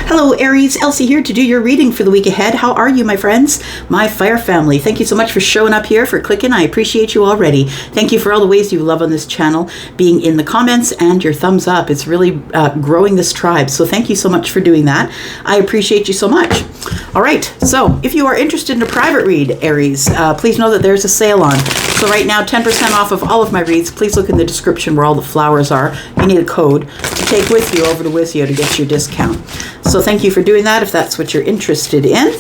Hello Aries, Elsie here to do your reading for the week ahead. How are you, my friends? My fire family. Thank you so much for showing up here, for clicking. I appreciate you already. Thank you for all the ways you love on this channel, being in the comments and your thumbs up. It's really growing this tribe. So thank you so much for doing that. I appreciate you so much. All right, so if you are interested in a private read, Aries, please know that there's a sale on. So right now, 10% off of all of my reads. Please look in the description where all the flowers are. You need a code to take with you over to Wizio to get your discount. So thank you for doing that if that's what you're interested in.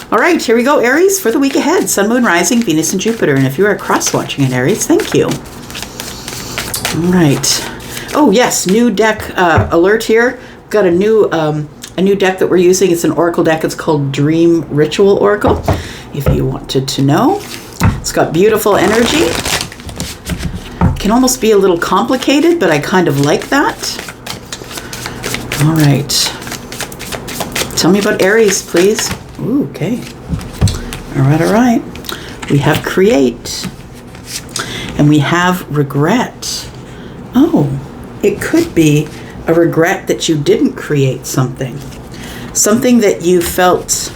All right, here we go, Aries, for the week ahead. Sun, Moon, Rising, Venus, and Jupiter. And if you are cross-watching in Aries, thank you. All right. Oh, yes, new deck alert here. Got a new deck that we're using. It's an oracle deck. It's called Dream Ritual Oracle, if you wanted to know. It's got beautiful energy. Can almost be a little complicated, but I kind of like that. All right. Tell me about Aries, please. Ooh, okay. All right, all right. We have create. And we have regret. Oh, it could be a regret that you didn't create something. Something that you felt,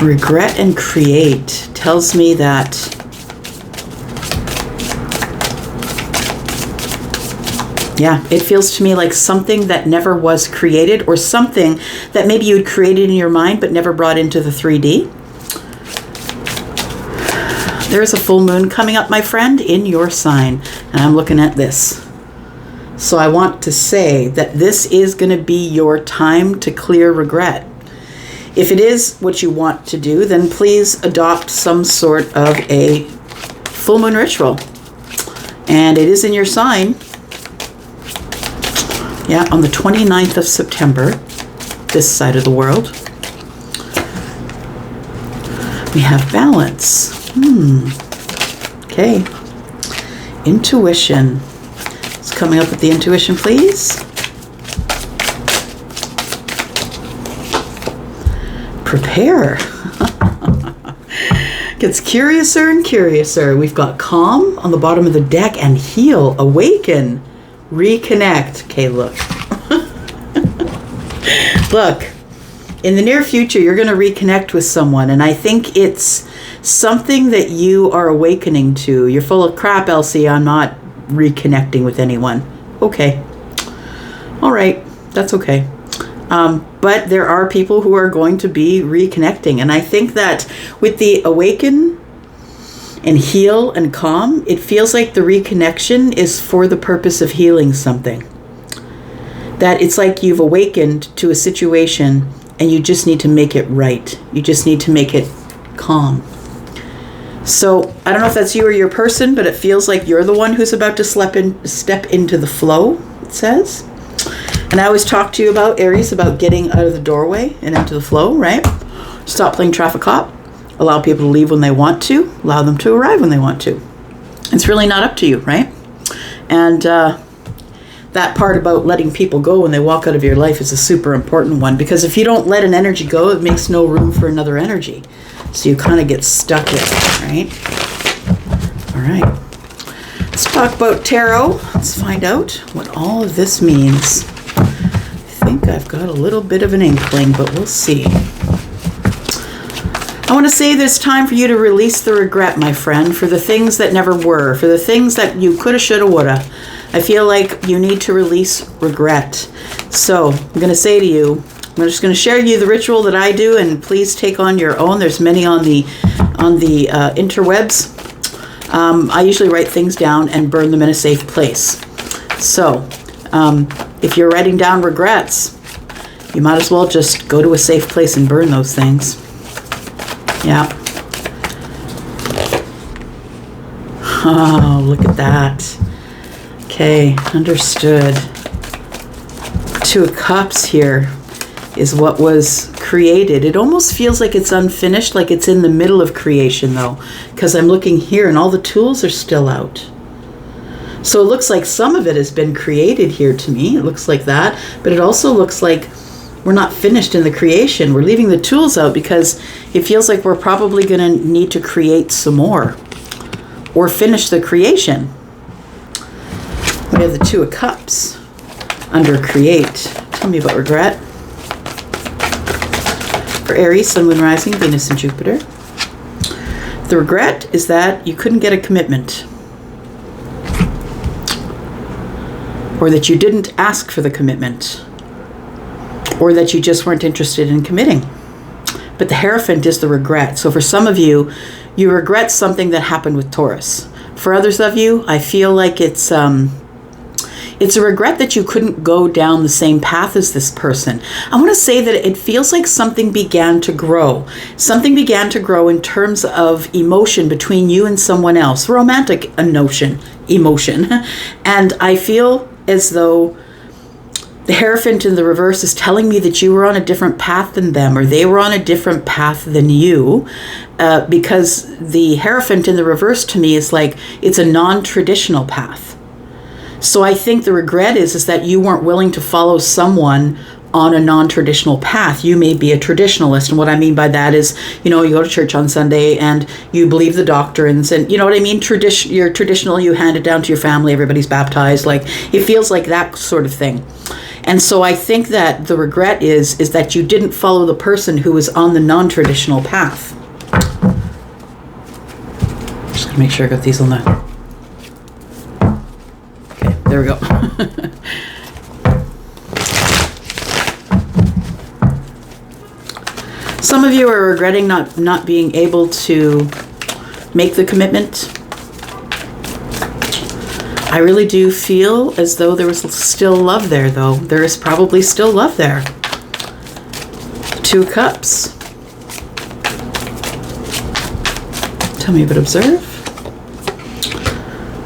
Regret and create tells me that it feels to me like something that never was created, or something that maybe you'd created in your mind but never brought into the 3D. There's a full moon coming up, my friend, in your sign, and I'm looking at this. So I want to say that this is going to be your time to clear regret. If it is what you want to do, then please adopt some sort of a full moon ritual. And it is in your sign. Yeah, on the 29th of September, this side of the world. We have balance. Okay. Intuition. It's coming up with the intuition, please. Prepare. Gets curiouser and curiouser. We've got calm on the bottom of the deck and heal, awaken, reconnect. Okay, look. Look, in the near future, you're going to reconnect with someone, and I think it's something that you are awakening to. You're full of crap, Elsie. I'm not reconnecting with anyone. Okay. All right. That's okay. But there are people who are going to be reconnecting. And I think that with the awaken and heal and calm, it feels like the reconnection is for the purpose of healing something. That it's like you've awakened to a situation and you just need to make it right. You just need to make it calm. So I don't know if that's you or your person, but it feels like you're the one who's about to step into the flow, it says. And I always talk to you about, Aries, about getting out of the doorway and into the flow, right? Stop playing traffic cop. Allow people to leave when they want to. Allow them to arrive when they want to. It's really not up to you, right? And that part about letting people go when they walk out of your life is a super important one, because if you don't let an energy go, it makes no room for another energy. So you kind of get stuck in it, right? All right. Let's talk about tarot. Let's find out what all of this means. I think I've got a little bit of an inkling, but we'll see. I want to say there's time for you to release the regret, my friend, for the things that never were, for the things that you coulda, shoulda, woulda. I feel like you need to release regret. So I'm going to say to you, I'm just going to share you the ritual that I do, and please take on your own. There's many on the interwebs. I usually write things down and burn them in a safe place. So if you're writing down regrets, you might as well just go to a safe place and burn those things. Yeah. Oh, look at that. Okay, understood. Two of Cups here is what was created. It almost feels like it's unfinished, like it's in the middle of creation, though, because I'm looking here and all the tools are still out. So it looks like some of it has been created here to me. It looks like that, but it also looks like we're not finished in the creation. We're leaving the tools out because it feels like we're probably going to need to create some more or finish the creation. We have the Two of Cups under create. Tell me about regret. For Aries, Sun, Moon, Rising, Venus, and Jupiter. The regret is that you couldn't get a commitment, or that you didn't ask for the commitment, or that you just weren't interested in committing. But the Hierophant is the regret. So for some of you, you regret something that happened with Taurus. For others of you, I feel like it's a regret that you couldn't go down the same path as this person. I want to say that it feels like something began to grow. Something began to grow in terms of emotion between you and someone else. Romantic emotion. And I feel as though the Hierophant in the reverse is telling me that you were on a different path than them, or they were on a different path than you, because the Hierophant in the reverse to me is like, it's a non-traditional path. So I think the regret is that you weren't willing to follow someone on a non-traditional path. You may be a traditionalist, and what I mean by that is, you go to church on Sunday and you believe the doctrines, and you know what I mean? You're traditional, you hand it down to your family, everybody's baptized, like it feels like that sort of thing. And so I think that the regret is that you didn't follow the person who was on the non-traditional path. Just gonna make sure I got these on the... Okay, there we go. Some of you are regretting not being able to make the commitment. I really do feel as though there was still love there, though. There is probably still love there. Two of Cups. Tell me about observe.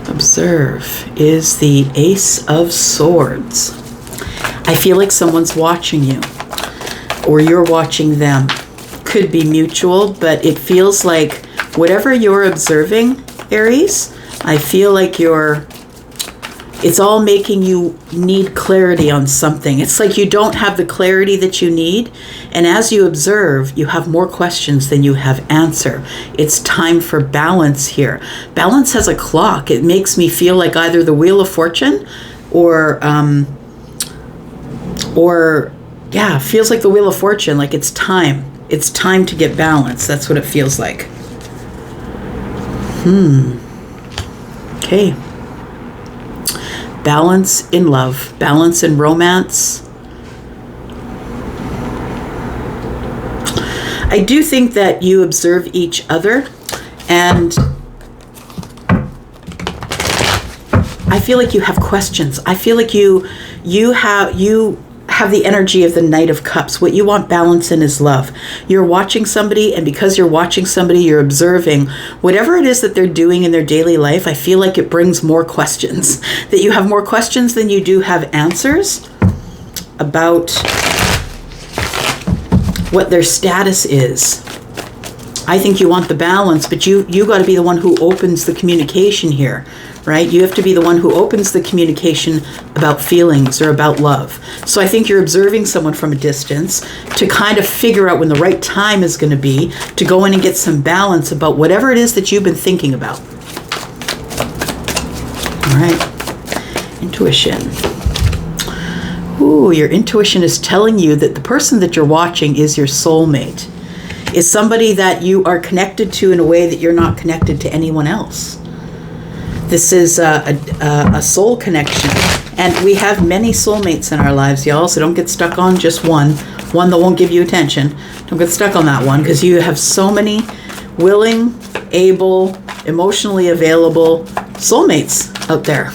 Observe is the Ace of Swords. I feel like someone's watching you, or you're watching them. Could be mutual, but it feels like whatever you're observing, Aries, I feel like it's all making you need clarity on something. It's like you don't have the clarity that you need, and as you observe, you have more questions than you have answer. It's time for balance here. Balance has a clock. It makes me feel like either the Wheel of Fortune or feels like the Wheel of Fortune, like it's time. It's time to get balance. That's what it feels like. Okay. Balance in love, balance in romance. I do think that you observe each other, and I feel like you have questions. I feel like you have the energy of the Knight of Cups. What you want balance in is love. You're watching somebody, and because you're watching somebody, you're observing whatever it is that they're doing in their daily life. I feel like it brings more questions, that you have more questions than you do have answers about what their status is. I think you want the balance, but you got to be the one who opens the communication here, right? You have to be the one who opens the communication about feelings or about love. So I think you're observing someone from a distance to kind of figure out when the right time is going to be to go in and get some balance about whatever it is that you've been thinking about. All right. Intuition. Ooh, your intuition is telling you that the person that you're watching is your soulmate. Is somebody that you are connected to in a way that you're not connected to anyone else. This is a soul connection. And we have many soulmates in our lives, y'all, so don't get stuck on just one that won't give you attention. Don't get stuck on that one, because you have so many willing, able, emotionally available soulmates out there.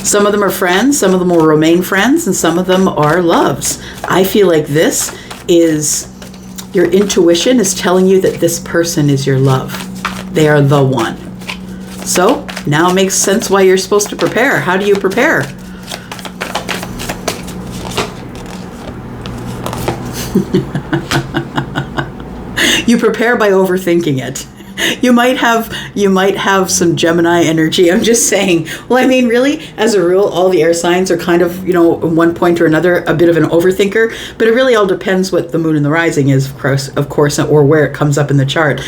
Some of them are friends, some of them will remain friends, and some of them are loves. I feel like this is, your intuition is telling you that this person is your love. They are the one. So now it makes sense why you're supposed to prepare. How do you prepare? You prepare by overthinking it. You might have some Gemini energy. I'm just saying. Well, I mean, really, as a rule, all the air signs are kind of, at one point or another, a bit of an overthinker. But it really all depends what the moon and the rising is, of course, or where it comes up in the chart.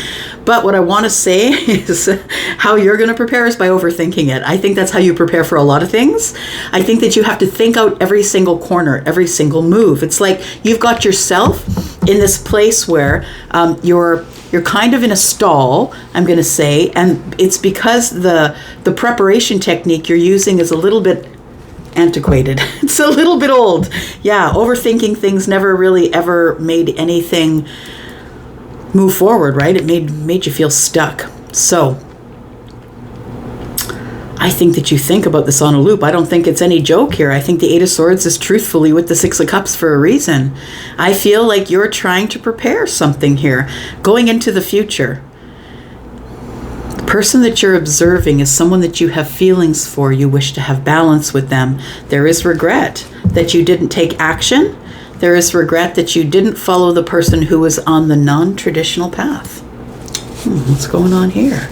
But what I want to say is how you're going to prepare is by overthinking it. I think that's how you prepare for a lot of things. I think that you have to think out every single corner, every single move. It's like you've got yourself in this place where you're kind of in a stall, I'm going to say, and it's because the preparation technique you're using is a little bit antiquated. It's a little bit old. Yeah, overthinking things never really ever made anything move forward, right? It made you feel stuck. So I think that you think about this on a loop. I don't think it's any joke here. I think the Eight of Swords is truthfully with the Six of Cups for a reason. I feel like you're trying to prepare something here, going into the future. The person that you're observing is someone that you have feelings for. You wish to have balance with them. There is regret that you didn't take action. There is regret that you didn't follow the person who was on the non-traditional path. What's going on here?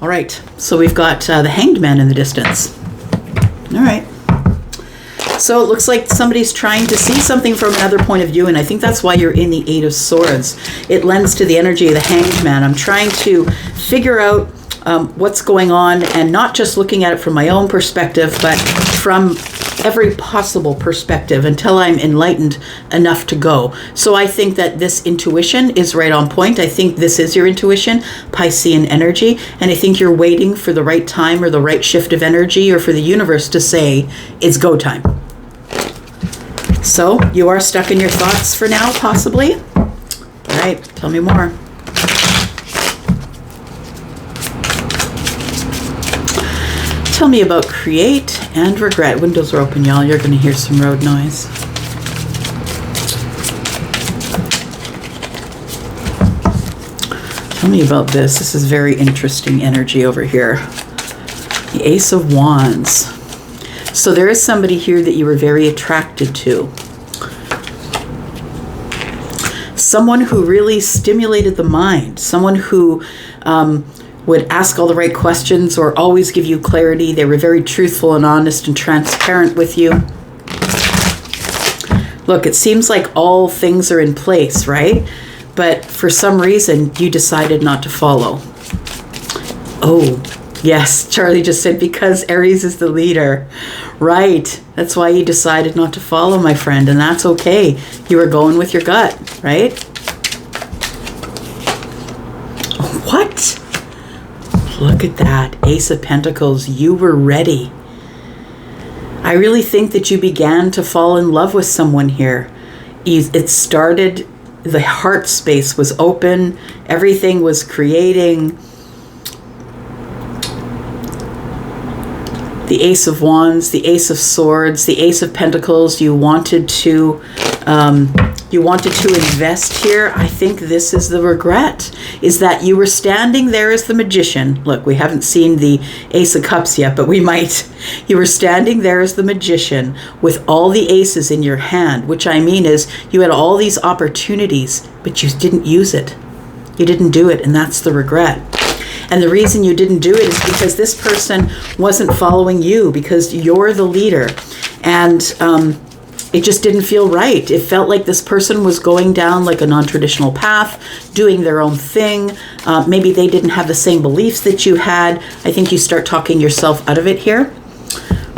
All right, so we've got the Hanged Man in the distance. All right. So it looks like somebody's trying to see something from another point of view, and I think that's why you're in the Eight of Swords. It lends to the energy of the Hanged Man. I'm trying to figure out what's going on, and not just looking at it from my own perspective, but from every possible perspective until I'm enlightened enough to go. So I think that this intuition is right on point. I think this is your intuition, Piscean energy, and I think you're waiting for the right time or the right shift of energy or for the universe to say it's go time. So you are stuck in your thoughts for now, possibly? All right, tell me more. Tell me about create and regret. Windows are open, y'all. You're going to hear some road noise. Tell me about this. This is very interesting energy over here. The Ace of Wands. So there is somebody here that you were very attracted to. Someone who really stimulated the mind. Someone who would ask all the right questions or always give you clarity. They were very truthful and honest and transparent with you. Look, it seems like all things are in place, right? But for some reason, you decided not to follow. Oh, yes, Charlie just said because Aries is the leader. Right, that's why you decided not to follow, my friend, and that's okay. You were going with your gut, right? What? Look at that. Ace of Pentacles. You were ready. I really think that you began to fall in love with someone here. It started, the heart space was open. Everything was creating. The Ace of Wands, the Ace of Swords, the Ace of Pentacles. You wanted to invest here. I think this is the regret, is that you were standing there as the magician. Look, we haven't seen the Ace of Cups yet, but we might. You were standing there as the magician with all the aces in your hand, which I mean is you had all these opportunities, but you didn't use it. You didn't do it, and that's the regret. And the reason you didn't do it is because this person wasn't following you, because you're the leader. And it just didn't feel right. It felt like this person was going down like a non-traditional path, doing their own thing. Maybe they didn't have the same beliefs that you had. I think you start talking yourself out of it here.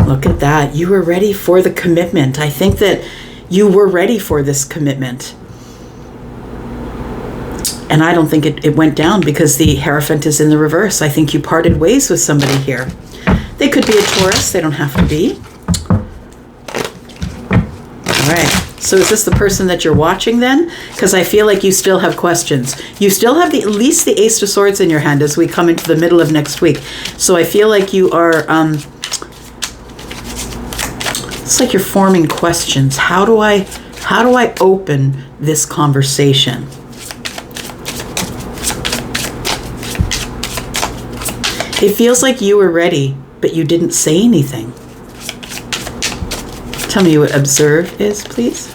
Look at that. You were ready for the commitment. I think that you were ready for this commitment. And I don't think it went down because the Hierophant is in the reverse. I think you parted ways with somebody here. They could be a Taurus. They don't have to be. All right. So is this the person that you're watching then? Because I feel like you still have questions. You still have at least the Ace of Swords in your hand as we come into the middle of next week. So I feel like you are, it's like you're forming questions. How do I open this conversation? It feels like you were ready, but you didn't say anything. Tell me what observe is, please.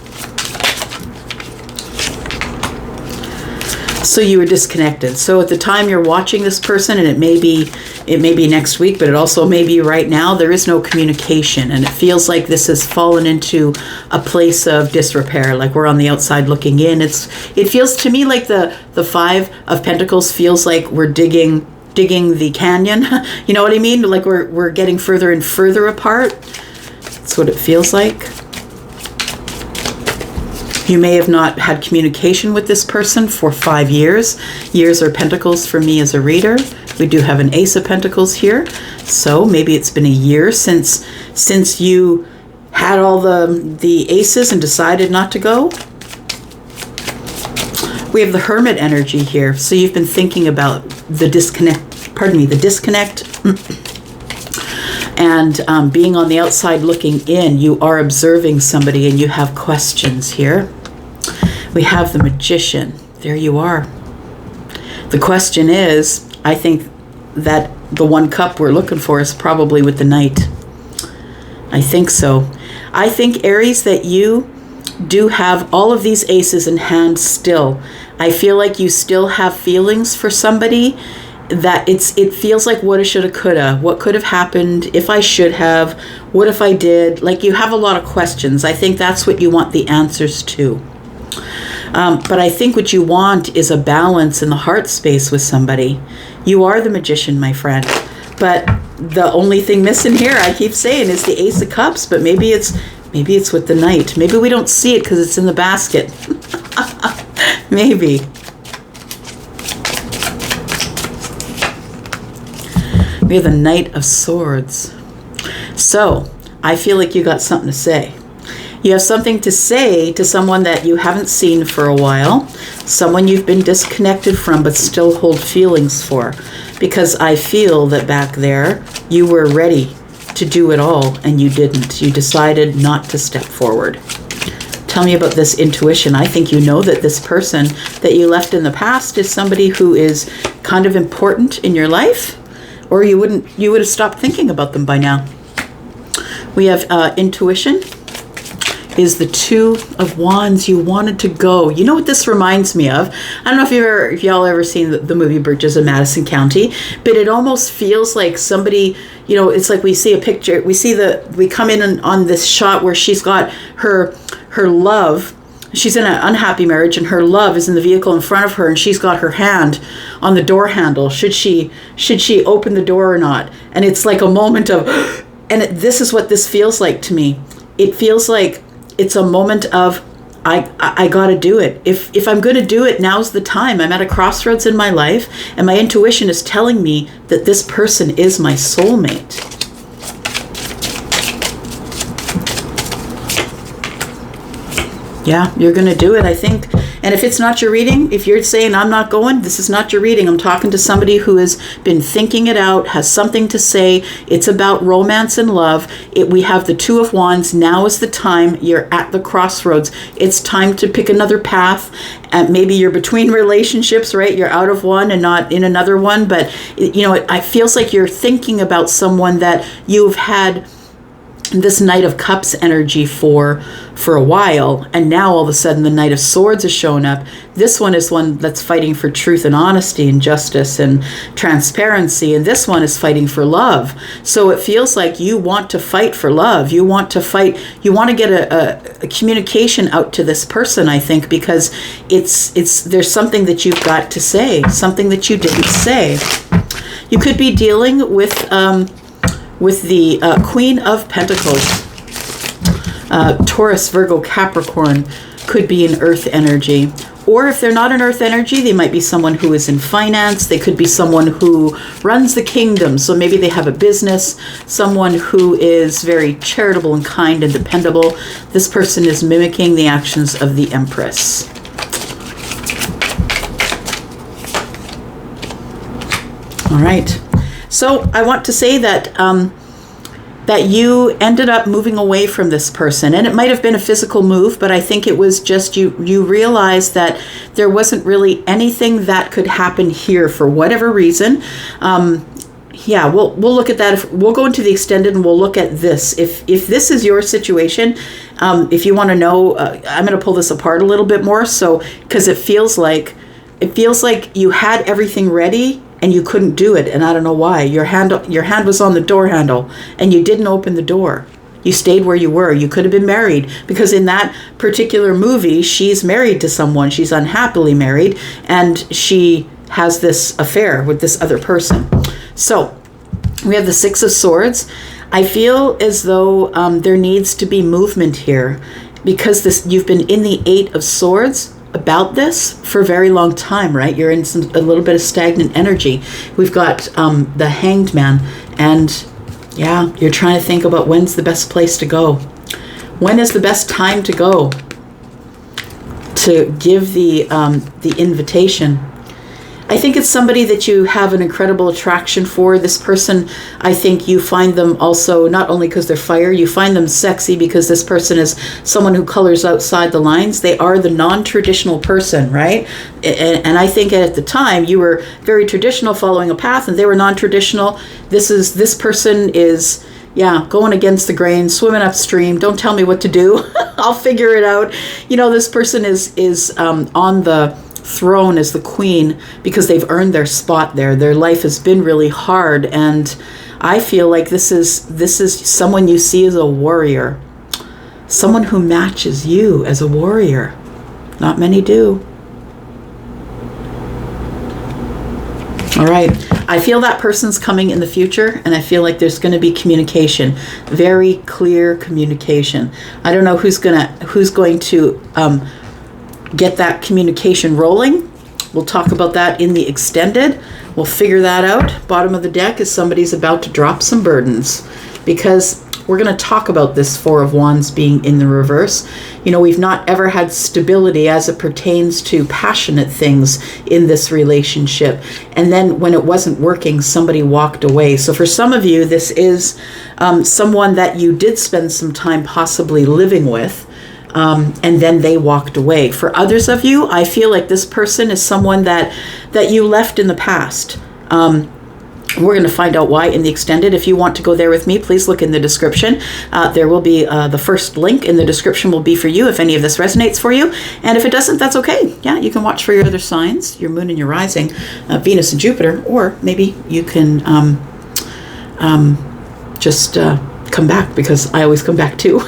So you were disconnected. So at the time you're watching this person, and it may be next week, but it also may be right now, there is no communication, and it feels like this has fallen into a place of disrepair, like we're on the outside looking in. It feels to me like the Five of Pentacles feels like we're digging the canyon. You know what I mean? Like we're getting further and further apart. That's what it feels like. You may have not had communication with this person for 5 years. Years are pentacles for me as a reader. We do have an Ace of Pentacles here. So maybe it's been a year since you had all the aces and decided not to go. We have the Hermit energy here. So you've been thinking about the disconnect, and being on the outside looking in. You are observing somebody and you have questions here. We have the Magician. There you are. The question is, I think that the one cup we're looking for is probably with the Knight. I think so. I think, Aries, that you do have all of these aces in hand still. I feel like you still have feelings for somebody, that it feels like woulda, shoulda, coulda. What could have happened if I should have? What if I did? Like, you have a lot of questions. I think that's what you want the answers to. But I think what you want is a balance in the heart space with somebody. You are the Magician, my friend. But the only thing missing here, I keep saying, is the Ace of Cups. But maybe it's with the Knight. Maybe we don't see it because it's in the basket. Maybe. We have the Knight of Swords. So I feel like you got something to say. You have something to say to someone that you haven't seen for a while, someone you've been disconnected from but still hold feelings for. Because I feel that back there, you were ready to do it all and you didn't. You decided not to step forward. Tell me about this intuition. I think you know that this person that you left in the past is somebody who is kind of important in your life, or you would have stopped thinking about them by now. We have intuition is the Two of Wands. You wanted to go. You know what this reminds me of? I don't know if y'all ever seen the movie Bridges of Madison County, but it almost feels like somebody, it's like we see a picture, we come in on this shot where she's got her love. She's in an unhappy marriage and her love is in the vehicle in front of her and she's got her hand on the door handle. Should she open the door or not? And it's like a moment of, and this is what this feels like to me. It feels like it's a moment of, I got to do it. If I'm going to do it, now's the time. I'm at a crossroads in my life and my intuition is telling me that this person is my soulmate. Yeah, you're going to do it, I think. And if it's not your reading, if you're saying, I'm not going, this is not your reading. I'm talking to somebody who has been thinking it out, has something to say. It's about romance and love. We have the Two of Wands. Now is the time. You're at the crossroads. It's time to pick another path. And maybe you're between relationships, right? You're out of one and not in another one. But, it feels like you're thinking about someone that you've had this Knight of Cups energy for a while, and now all of a sudden the Knight of Swords is showing up. This one is one that's fighting for truth and honesty and justice and transparency, and this one is fighting for love. So it feels like you want to fight for love. You want to fight. You want to get a communication out to this person, I think, because there's something that you've got to say, something that you didn't say. You could be dealing with the Queen of Pentacles. Taurus, Virgo, Capricorn could be an earth energy. Or if they're not an earth energy, they might be someone who is in finance. They could be someone who runs the kingdom. So maybe they have a business, someone who is very charitable and kind and dependable. This person is mimicking the actions of the Empress. All right. So I want to say that that you ended up moving away from this person, and it might have been a physical move, but I think it was just you realized that there wasn't really anything that could happen here for whatever reason. Yeah, we'll look at that. We'll go into the extended and we'll look at this. If this is your situation, if you want to know, I'm going to pull this apart a little bit more. So because it feels like it feels like you had everything ready and you couldn't do it, and I don't know why. Your hand was on the door handle and you didn't open the door. You stayed where you were. You could have been married, because in that particular movie, she's married to someone. She's unhappily married, and she has this affair with this other person. So we have the Six of Swords. I feel as though there needs to be movement here, because you've been in the Eight of Swords about this for a very long time, right? You're in a little bit of stagnant energy. We've got the Hanged Man, and yeah, you're trying to think about when's the best place to go. When is the best time to go to give the invitation? I think it's somebody that you have an incredible attraction for. This person, I think you find them also, not only because they're fire, you find them sexy because this person is someone who colors outside the lines. They are the non-traditional person, right? And I think at the time you were very traditional, following a path, and they were non-traditional. This person is, yeah, going against the grain, swimming upstream. Don't tell me what to do. I'll figure it out. You know, this person is on the throne as the queen because they've earned their spot there. Their life has been really hard, and I feel like this is someone you see as a warrior, someone who matches you as a warrior. Not many do. All right, I feel that person's coming in the future, and I feel like there's going to be communication, very clear communication. I don't know who's going to get that communication rolling. We'll talk about that in the extended. We'll figure that out. Bottom of the deck is somebody's about to drop some burdens, because we're going to talk about this Four of Wands being in the reverse. You know, we've not ever had stability as it pertains to passionate things in this relationship. And then when it wasn't working, somebody walked away. So for some of you, this is someone that you did spend some time possibly living with, and then they walked away. For others of you, I feel like this person is someone that you left in the past. We're going to find out why in the extended. If you want to go there with me, please look in the description. There will be the first link in the description will be for you if any of this resonates for you. And if it doesn't, that's okay. Yeah, you can watch for your other signs, your moon and your rising, Venus and Jupiter, or maybe you can just come back, because I always come back too.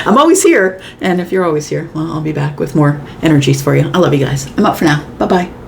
I'm always here. And if you're always here, well, I'll be back with more energies for you. I love you guys. I'm out for now. Bye-bye.